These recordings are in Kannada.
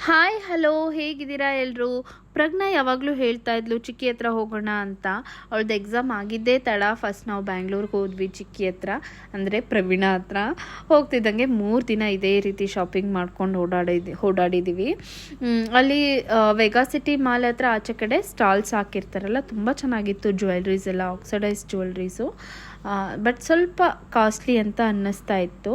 ಹಾಯ್ ಹಲೋ, ಹೇಗಿದ್ದೀರಾ ಎಲ್ಲರೂ? ಪ್ರಜ್ಞಾ ಯಾವಾಗಲೂ ಹೇಳ್ತಾ ಇದ್ಲು ಚಿಕ್ಕಿ ಹತ್ರ ಹೋಗೋಣ ಅಂತ. ಅವಳದ್ದು ಎಕ್ಸಾಮ್ ಆಗಿದ್ದೇ ತಡ. ಫಸ್ಟ್ ನಾವು ಬ್ಯಾಂಗ್ಳೂರ್ಗೆ ಹೋದ್ವಿ ಚಿಕ್ಕಿ ಹತ್ರ, ಅಂದರೆ ಪ್ರವೀಣ ಹತ್ರ. ಹೋಗ್ತಿದ್ದಂಗೆ 3 ದಿನ ಇದೇ ರೀತಿ ಶಾಪಿಂಗ್ ಮಾಡ್ಕೊಂಡು ಓಡಾಡಿದ್ದೀವಿ. ಅಲ್ಲಿ ವೆಗಾ ಸಿಟಿ ಮಾಲ್ ಹತ್ರ ಆಚೆ ಕಡೆ ಸ್ಟಾಲ್ಸ್ ಹಾಕಿರ್ತಾರಲ್ಲ, ತುಂಬ ಚೆನ್ನಾಗಿತ್ತು. ಜ್ಯುವೆಲ್ರೀಸ್ ಎಲ್ಲ ಆಕ್ಸಿಡೈಸ್ ಜ್ಯುವೆಲ್ರೀಸು, ಬಟ್ ಸ್ವಲ್ಪ ಕಾಸ್ಟ್ಲಿ ಅಂತ ಅನ್ನಿಸ್ತಾ ಇತ್ತು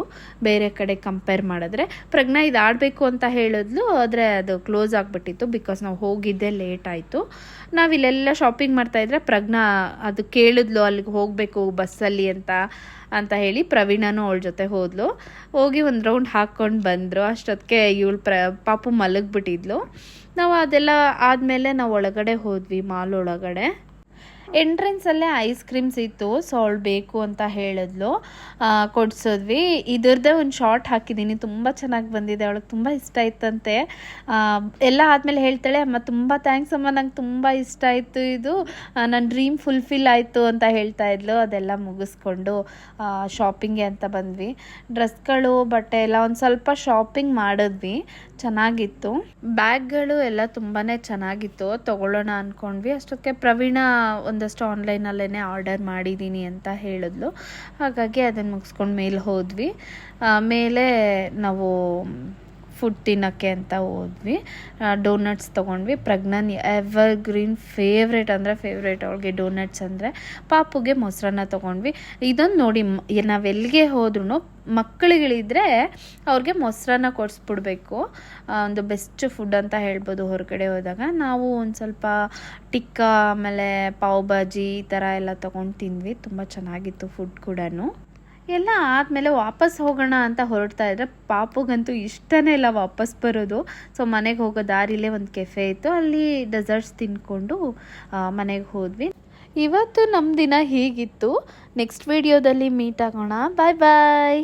ಬೇರೆ ಕಡೆ ಕಂಪೇರ್ ಮಾಡಿದ್ರೆ. ಪ್ರಜ್ಞಾ ಇದು ಆಡಬೇಕು ಅಂತ ಹೇಳಿದ್ಲು, ಆದರೆ ಅದು ಕ್ಲೋಸ್ ಆಗಿಬಿಟ್ಟಿತ್ತು ಬಿಕಾಸ್ ನಾವು ಹೋಗಿದ್ದೆ ಲೇಟ್ ಆಯಿತು. ನಾವಿಲ್ಲೆಲ್ಲ ಶಾಪಿಂಗ್ ಮಾಡ್ತಾಯಿದ್ರೆ ಪ್ರಜ್ಞಾ ಅದು ಕೇಳಿದ್ಲು ಅಲ್ಲಿಗೆ ಹೋಗಬೇಕು ಬಸ್ಸಲ್ಲಿ ಅಂತ ಹೇಳಿ ಪ್ರವೀಣನೂ ಅವಳ ಜೊತೆ ಹೋಗಿ ಒಂದು ರೌಂಡ್ ಹಾಕ್ಕೊಂಡು ಬಂದರು. ಅಷ್ಟೊತ್ತಿಗೆ ಇವಳು ಪಾಪು ಮಲಗಿಬಿಟ್ಟಿದ್ಲು. ನಾವು ಅದೆಲ್ಲ ಆದಮೇಲೆ ನಾವು ಒಳಗಡೆ ಹೋದ್ವಿ, ಮಾಲ್ ಒಳಗಡೆ. ಎಂಟ್ರೆನ್ಸಲ್ಲೇ ಐಸ್ ಕ್ರೀಮ್ಸ್ ಇತ್ತು, ಸೊ ಅವಳು ಬೇಕು ಅಂತ ಹೇಳಿದ್ಲು, ಕೊಡಿಸಿದ್ವಿ. ಇದ್ರದ್ದೇ ಒಂದು ಶಾರ್ಟ್ ಹಾಕಿದ್ದೀನಿ, ತುಂಬ ಚೆನ್ನಾಗಿ ಬಂದಿದೆ. ಅವಳಿಗೆ ತುಂಬ ಇಷ್ಟ ಆಯ್ತಂತೆ. ಎಲ್ಲ ಆದಮೇಲೆ ಹೇಳ್ತಾಳೆ, ಅಮ್ಮ ತುಂಬ ಥ್ಯಾಂಕ್ಸ್ ಅಮ್ಮ, ನಂಗೆ ತುಂಬ ಇಷ್ಟ ಆಯಿತು, ಇದು ನನ್ನ ಡ್ರೀಮ್ ಫುಲ್ಫಿಲ್ ಆಯಿತು ಅಂತ ಹೇಳ್ತಾ ಇದ್ಲು. ಅದೆಲ್ಲ ಮುಗಿಸ್ಕೊಂಡು ಶಾಪಿಂಗ್ಗೆ ಅಂತ ಬಂದ್ವಿ. ಡ್ರೆಸ್ಗಳು, ಬಟ್ಟೆ ಎಲ್ಲ ಒಂದು ಸ್ವಲ್ಪ ಶಾಪಿಂಗ್ ಮಾಡಿದ್ವಿ, ಚೆನ್ನಾಗಿತ್ತು. ಬ್ಯಾಗ್ಗಳು ಎಲ್ಲ ತುಂಬಾ ಚೆನ್ನಾಗಿತ್ತು, ತೊಗೊಳ್ಳೋಣ ಅಂದ್ಕೊಂಡ್ವಿ. ಅಷ್ಟೊತ್ತಿಗೆ ಪ್ರವೀಣ ಒಂದಷ್ಟು ಆನ್ಲೈನಲ್ಲೇ ಆರ್ಡರ್ ಮಾಡಿದ್ದೀನಿ ಅಂತ ಹೇಳಿದ್ಲು. ಹಾಗಾಗಿ ಅದನ್ನು ಮುಗಿಸ್ಕೊಂಡು ಮೇಲೆ ಹೋದ್ವಿ. ಮೇಲೆ ನಾವು ಫುಡ್ ತಿನ್ನೋಕ್ಕೆ ಅಂತ ಹೋದ್ವಿ. ಡೋನಟ್ಸ್ ತೊಗೊಂಡ್ವಿ. ಪ್ರಜ್ಞಾನ್ ಎವರ್ ಗ್ರೀನ್ ಫೇವ್ರೇಟ್ ಅಂದರೆ ಫೇವ್ರೇಟ್ ಅವಳಿಗೆ ಡೋನಟ್ಸ್ ಅಂದರೆ. ಪಾಪುಗೆ ಮೊಸರನ್ನ ತೊಗೊಂಡ್ವಿ. ಇದೊಂದು ನೋಡಿ, ನಾವೆಲ್ಲಿಗೆ ಹೋದ್ರೂ ಮಕ್ಕಳುಗಳಿದ್ರೆ ಅವ್ರಿಗೆ ಮೊಸರನ್ನ ಕೊಡಿಸ್ಬಿಡ್ಬೇಕು. ಒಂದು ಬೆಸ್ಟ್ ಫುಡ್ ಅಂತ ಹೇಳ್ಬೋದು ಹೊರಗಡೆ ಹೋದಾಗ. ನಾವು ಒಂದು ಸ್ವಲ್ಪ ಟಿಕ್ಕಾ, ಆಮೇಲೆ ಪಾವ್ ಭಾಜಿ ಈ ಥರ ಎಲ್ಲ ತೊಗೊಂಡು ತಿಂದ್ವಿ. ತುಂಬ ಚೆನ್ನಾಗಿತ್ತು ಫುಡ್ ಕೂಡ. ಎಲ್ಲ ಆದಮೇಲೆ ವಾಪಸ್ ಹೋಗೋಣ ಅಂತ ಹೊರಡ್ತಾ ಇದ್ರೆ ಪಾಪುಗಂತೂ ಇಷ್ಟನೇ ಇಲ್ಲ ವಾಪಸ್ ಬರೋದು. ಸೊ ಮನೆಗೆ ಹೋಗೋ ದಾರಿಲೇ ಒಂದು ಕೆಫೆ ಇತ್ತು, ಅಲ್ಲಿ ಡೆಸರ್ಟ್ಸ್ ತಿಂದ್ಕೊಂಡು ಮನೆಗೆ ಹೋದ್ವಿ. ಇವತ್ತು ನಮ್ಮ ದಿನ ಹೀಗಿತ್ತು. ನೆಕ್ಸ್ಟ್ ವಿಡಿಯೋದಲ್ಲಿ ಮೀಟ್ ಆಗೋಣ. ಬಾಯ್ ಬಾಯ್.